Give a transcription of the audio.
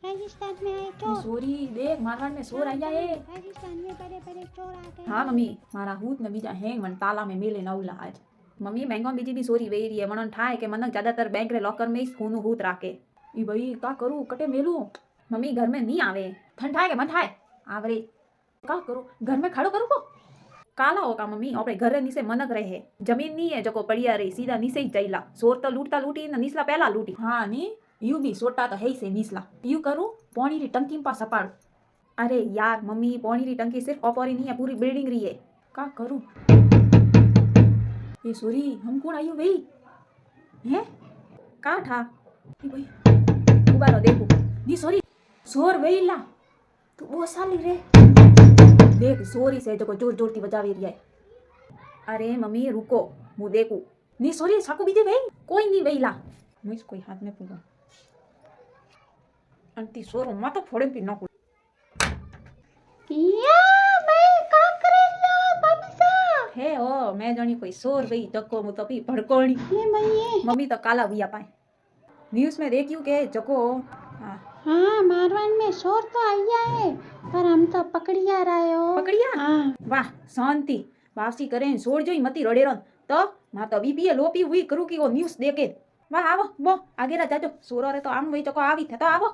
राजस्थान में है चोर। સોરી દેખ મારવાડ में चोर आया है। राजस्थान में बड़े बड़े चोर आते हैं। हाँ मम्मी मारा हूत ने बीजा हैंग मन ताला में मेले नवला आज मम्मी बैंक में बीजी भी चोरी वही रही है वणन ठाए के मन ज्यादातर बैंक रे लॉकर में सोनू हूत राखे ई भाई का करूं कटे मेलू मम्मी घर में नहीं आवे ठंड ठाए के मन ठाए आवरे का करूं घर में खड़ो करूं को काला होगा मम्मी अपने घर नीचे मनक रहे जमीन नहीं है जको पड़िया रही सीधा नीचे ही चैला सोर तो लूटता लूटी ने निसला पहला लूटी हाँ नी यू भी सोटा तो है ही से निसला यू करूं पानी री टंकी में पा सपाड़ अरे यार मम्मी पानी री टंकी सिर्फ ओपरी नहीं है पूरी बिल्डिंग रही है का करूं ये सॉरी हम कौन आयो भाई हैं का था ई भाई उबारो देखो दी सॉरी सोर वेला तू वो साली रे देख सॉरी से जो जोर जोर की बजावे रही है अरे मम्मी रुको मु देखू नी सॉरी साकू बीजे भाई कोई नहीं वेला मुझ कोई हाथ में पूरा अंती सोरो मा तो फोड़े पी नको या मैं का करेला भाभी सा हे ओ मैं जानी कोई सोर भाई जको मु तो पी भड़कोणी ये मैं मम्मी तो काला विया पाए न्यूज़ में देखियो के जको हाँ मारवाड़ में चोर तो आया है पर हम तो पकड़िया रहे हो। पकड़िया हाँ वाह शांति वापसी करें सोड़ जोई मती रड़े रन तो मा तो बीपी लोपी हुई करू की वो न्यूज़ देखे वाह आवो बो आगे रा जाजो सोरो रे तो आम वही जको आवी थे तो आवो